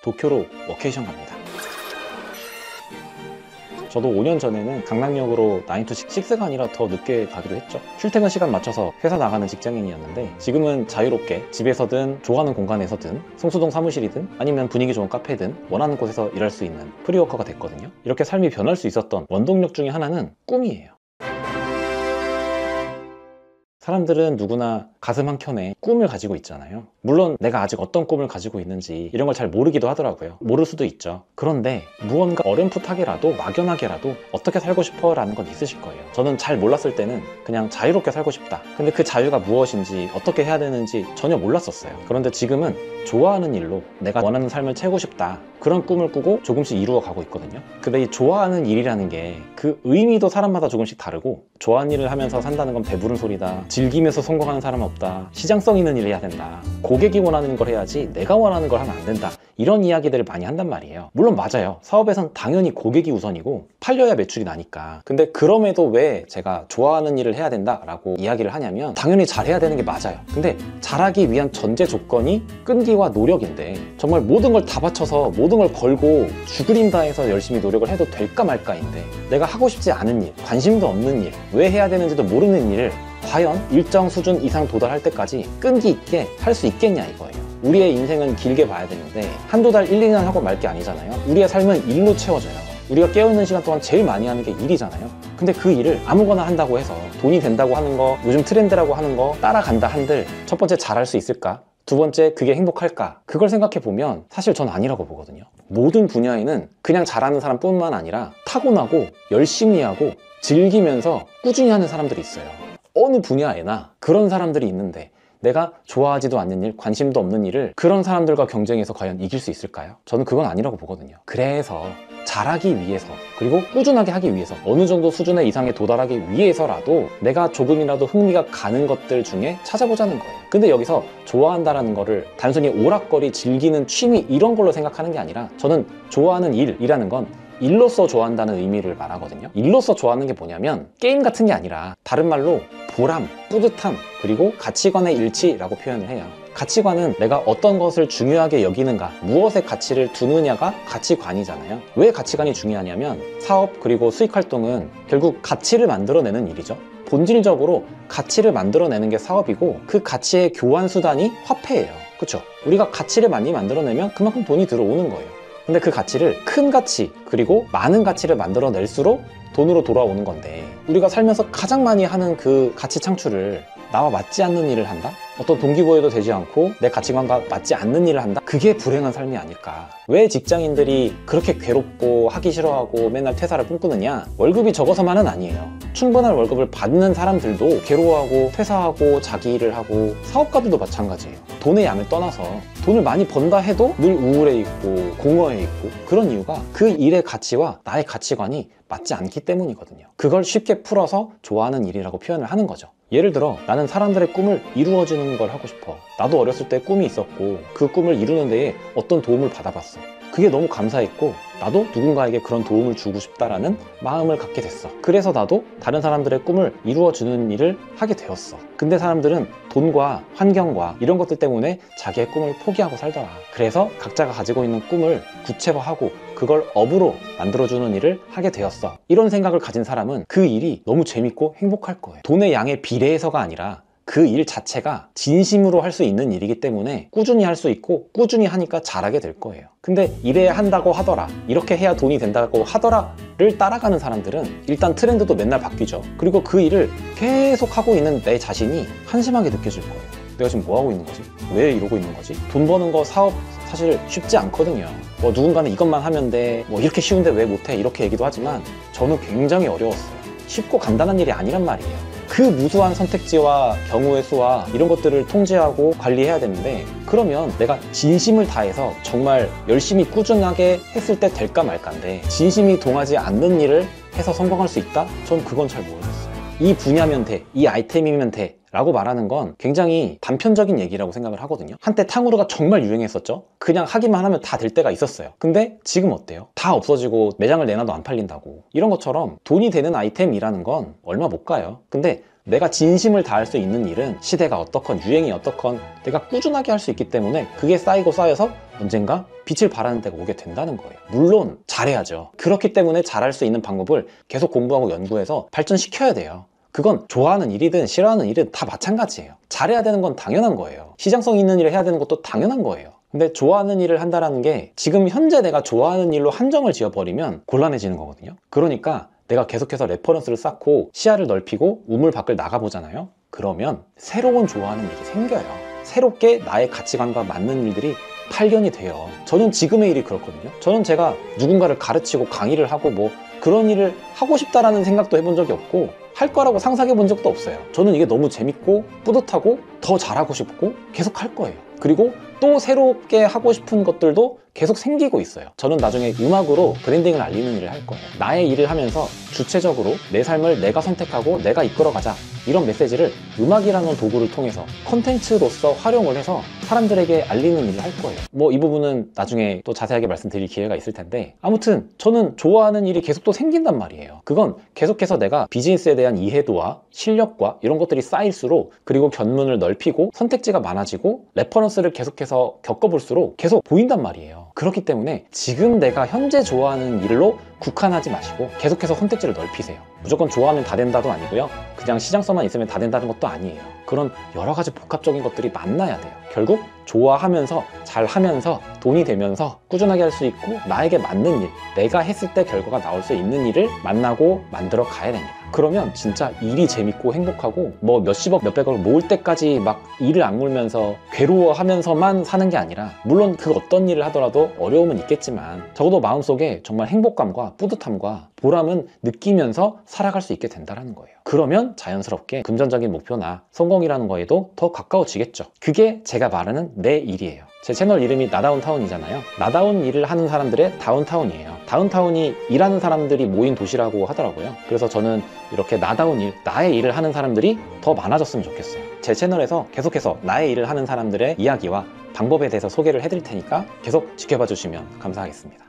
도쿄로 워케이션 갑니다. 저도 5년 전에는 강남역으로 9to6가 아니라 더 늦게 가기도 했죠. 출퇴근 시간 맞춰서 회사 나가는 직장인이었는데 지금은 자유롭게 집에서든 좋아하는 공간에서든 성수동 사무실이든 아니면 분위기 좋은 카페든 원하는 곳에서 일할 수 있는 프리워커가 됐거든요. 이렇게 삶이 변할 수 있었던 원동력 중에 하나는 꿈이에요. 사람들은 누구나 가슴 한켠에 꿈을 가지고 있잖아요. 물론 내가 아직 어떤 꿈을 가지고 있는지 이런 걸 잘 모르기도 하더라고요. 모를 수도 있죠. 그런데 무언가 어렴풋하게라도 막연하게라도 어떻게 살고 싶어 라는 건 있으실 거예요. 저는 잘 몰랐을 때는 그냥 자유롭게 살고 싶다. 근데 그 자유가 무엇인지 어떻게 해야 되는지 전혀 몰랐었어요. 그런데 지금은 좋아하는 일로 내가 원하는 삶을 채우고 싶다. 그런 꿈을 꾸고 조금씩 이루어 가고 있거든요. 근데 이 좋아하는 일이라는 게 그 의미도 사람마다 조금씩 다르고, 좋아하는 일을 하면서 산다는 건 배부른 소리다, 즐기면서 성공하는 사람은 없다, 시장성 있는 일을 해야 된다, 고객이 원하는 걸 해야지 내가 원하는 걸 하면 안 된다, 이런 이야기들을 많이 한단 말이에요. 물론 맞아요. 사업에선 당연히 고객이 우선이고 팔려야 매출이 나니까. 근데 그럼에도 왜 제가 좋아하는 일을 해야 된다라고 이야기를 하냐면, 당연히 잘해야 되는 게 맞아요. 근데 잘하기 위한 전제 조건이 끈기와 노력인데, 정말 모든 걸 다 바쳐서 모든 걸 걸고 죽을 힘 다해서 열심히 노력을 해도 될까 말까인데, 내가 하고 싶지 않은 일, 관심도 없는 일, 왜 해야 되는지도 모르는 일을 과연 일정 수준 이상 도달할 때까지 끈기 있게 할 수 있겠냐 이거예요. 우리의 인생은 길게 봐야 되는데 한두 달, 1, 2년 하고 말 게 아니잖아요. 우리의 삶은 일로 채워져요. 우리가 깨어있는 시간 동안 제일 많이 하는 게 일이잖아요. 근데 그 일을 아무거나 한다고 해서 돈이 된다고 하는 거, 요즘 트렌드라고 하는 거 따라간다 한들 첫 번째 잘할 수 있을까? 두 번째, 그게 행복할까? 그걸 생각해 보면 사실 전 아니라고 보거든요. 모든 분야에는 그냥 잘하는 사람뿐만 아니라 타고나고 열심히 하고 즐기면서 꾸준히 하는 사람들이 있어요. 어느 분야에나 그런 사람들이 있는데, 내가 좋아하지도 않는 일, 관심도 없는 일을 그런 사람들과 경쟁해서 과연 이길 수 있을까요? 저는 그건 아니라고 보거든요. 그래서 잘하기 위해서, 그리고 꾸준하게 하기 위해서, 어느 정도 수준의 이상에 도달하기 위해서라도 내가 조금이라도 흥미가 가는 것들 중에 찾아보자는 거예요. 근데 여기서 좋아한다라는 거를 단순히 오락거리, 즐기는 취미 이런 걸로 생각하는 게 아니라, 저는 좋아하는 일이라는 건 일로서 좋아한다는 의미를 말하거든요. 일로서 좋아하는 게 뭐냐면 게임 같은 게 아니라, 다른 말로 보람, 뿌듯함, 그리고 가치관의 일치라고 표현을 해요. 가치관은 내가 어떤 것을 중요하게 여기는가, 무엇에 가치를 두느냐가 가치관이잖아요. 왜 가치관이 중요하냐면, 사업 그리고 수익 활동은 결국 가치를 만들어내는 일이죠. 본질적으로 가치를 만들어내는 게 사업이고, 그 가치의 교환 수단이 화폐예요. 그렇죠? 우리가 가치를 많이 만들어내면 그만큼 돈이 들어오는 거예요. 근데 그 가치를 큰 가치, 그리고 많은 가치를 만들어낼수록 돈으로 돌아오는 건데, 우리가 살면서 가장 많이 하는 그 가치 창출을 나와 맞지 않는 일을 한다? 어떤 동기부여도 되지 않고 내 가치관과 맞지 않는 일을 한다? 그게 불행한 삶이 아닐까. 왜 직장인들이 그렇게 괴롭고 하기 싫어하고 맨날 퇴사를 꿈꾸느냐? 월급이 적어서만은 아니에요. 충분한 월급을 받는 사람들도 괴로워하고 퇴사하고 자기 일을 하고, 사업가들도 마찬가지예요. 돈의 양을 떠나서 돈을 많이 번다 해도 늘 우울해 있고 공허해 있고, 그런 이유가 그 일의 가치와 나의 가치관이 맞지 않기 때문이거든요. 그걸 쉽게 풀어서 좋아하는 일이라고 표현을 하는 거죠. 예를 들어, 나는 사람들의 꿈을 이루어주는 걸 하고 싶어. 나도 어렸을 때 꿈이 있었고 그 꿈을 이루는 데에 어떤 도움을 받아봤어. 그게 너무 감사했고, 나도 누군가에게 그런 도움을 주고 싶다라는 마음을 갖게 됐어. 그래서 나도 다른 사람들의 꿈을 이루어주는 일을 하게 되었어. 근데 사람들은 돈과 환경과 이런 것들 때문에 자기의 꿈을 포기하고 살더라. 그래서 각자가 가지고 있는 꿈을 구체화하고 그걸 업으로 만들어주는 일을 하게 되었어. 이런 생각을 가진 사람은 그 일이 너무 재밌고 행복할 거예요. 돈의 양에 비례해서가 아니라 그 일 자체가 진심으로 할 수 있는 일이기 때문에 꾸준히 할 수 있고, 꾸준히 하니까 잘하게 될 거예요. 근데 이래야 한다고 하더라, 이렇게 해야 돈이 된다고 하더라를 따라가는 사람들은 일단 트렌드도 맨날 바뀌죠. 그리고 그 일을 계속 하고 있는 내 자신이 한심하게 느껴질 거예요. 내가 지금 뭐 하고 있는 거지? 왜 이러고 있는 거지? 돈 버는 거, 사업 사실 쉽지 않거든요. 뭐 누군가는 이것만 하면 돼, 뭐 이렇게 쉬운데 왜 못해, 이렇게 얘기도 하지만 저는 굉장히 어려웠어요. 쉽고 간단한 일이 아니란 말이에요. 그 무수한 선택지와 경우의 수와 이런 것들을 통제하고 관리해야 되는데, 그러면 내가 진심을 다해서 정말 열심히 꾸준하게 했을 때 될까 말까인데, 진심이 동하지 않는 일을 해서 성공할 수 있다? 전 그건 잘 모르겠어요. 이 분야면 돼, 이 아이템이면 돼 라고 말하는 건 굉장히 단편적인 얘기라고 생각을 하거든요. 한때 탕후루가 정말 유행했었죠. 그냥 하기만 하면 다 될 때가 있었어요. 근데 지금 어때요? 다 없어지고 매장을 내놔도 안 팔린다고. 이런 것처럼 돈이 되는 아이템이라는 건 얼마 못 가요. 근데 내가 진심을 다할 수 있는 일은 시대가 어떻건 유행이 어떻건 내가 꾸준하게 할 수 있기 때문에 그게 쌓이고 쌓여서 언젠가 빛을 발하는 때가 오게 된다는 거예요. 물론 잘해야죠. 그렇기 때문에 잘할 수 있는 방법을 계속 공부하고 연구해서 발전시켜야 돼요. 그건 좋아하는 일이든 싫어하는 일이든 다 마찬가지예요. 잘해야 되는 건 당연한 거예요. 시장성 있는 일을 해야 되는 것도 당연한 거예요. 근데 좋아하는 일을 한다는 게 지금 현재 내가 좋아하는 일로 한정을 지어버리면 곤란해지는 거거든요. 그러니까 내가 계속해서 레퍼런스를 쌓고 시야를 넓히고 우물 밖을 나가보잖아요. 그러면 새로운 좋아하는 일이 생겨요. 새롭게 나의 가치관과 맞는 일들이 발견이 돼요. 저는 지금의 일이 그렇거든요. 저는 제가 누군가를 가르치고 강의를 하고 뭐 그런 일을 하고 싶다라는 생각도 해본 적이 없고 할 거라고 상상해 본 적도 없어요. 저는 이게 너무 재밌고 뿌듯하고 더 잘하고 싶고 계속 할 거예요. 그리고 또 새롭게 하고 싶은 것들도 계속 생기고 있어요. 저는 나중에 음악으로 브랜딩을 알리는 일을 할 거예요. 나의 일을 하면서 주체적으로 내 삶을 내가 선택하고 내가 이끌어가자, 이런 메시지를 음악이라는 도구를 통해서 콘텐츠로서 활용을 해서 사람들에게 알리는 일을 할 거예요. 뭐 이 부분은 나중에 또 자세하게 말씀드릴 기회가 있을 텐데, 아무튼 저는 좋아하는 일이 계속 또 생긴단 말이에요. 그건 계속해서 내가 비즈니스에 대한 이해도와 실력과 이런 것들이 쌓일수록, 그리고 견문을 넓히고 선택지가 많아지고 레퍼런스를 계속해서 겪어볼수록 계속 보인단 말이에요. 그렇기 때문에 지금 내가 현재 좋아하는 일로 국한하지 마시고 계속해서 선택지를 넓히세요. 무조건 좋아하면 다 된다도 아니고요. 그냥 시장성만 있으면 다 된다는 것도 아니에요. 그런 여러 가지 복합적인 것들이 만나야 돼요. 결국 좋아하면서 잘하면서 돈이 되면서 꾸준하게 할 수 있고 나에게 맞는 일, 내가 했을 때 결과가 나올 수 있는 일을 만나고 만들어 가야 됩니다. 그러면 진짜 일이 재밌고 행복하고 뭐 몇십억 몇백억을 모을 때까지 막 일을 악물면서 괴로워하면서만 사는 게 아니라, 물론 그 어떤 일을 하더라도 어려움은 있겠지만 적어도 마음속에 정말 행복감과 뿌듯함과 보람은 느끼면서 살아갈 수 있게 된다는 거예요. 그러면 자연스럽게 금전적인 목표나 성공이라는 거에도 더 가까워지겠죠. 그게 제가 말하는 내 일이에요. 제 채널 이름이 나다운타운이잖아요. 나다운 일을 하는 사람들의 다운타운이에요. 다운타운이 일하는 사람들이 모인 도시라고 하더라고요. 그래서 저는 이렇게 나다운 일, 나의 일을 하는 사람들이 더 많아졌으면 좋겠어요. 제 채널에서 계속해서 나의 일을 하는 사람들의 이야기와 방법에 대해서 소개를 해드릴 테니까 계속 지켜봐 주시면 감사하겠습니다.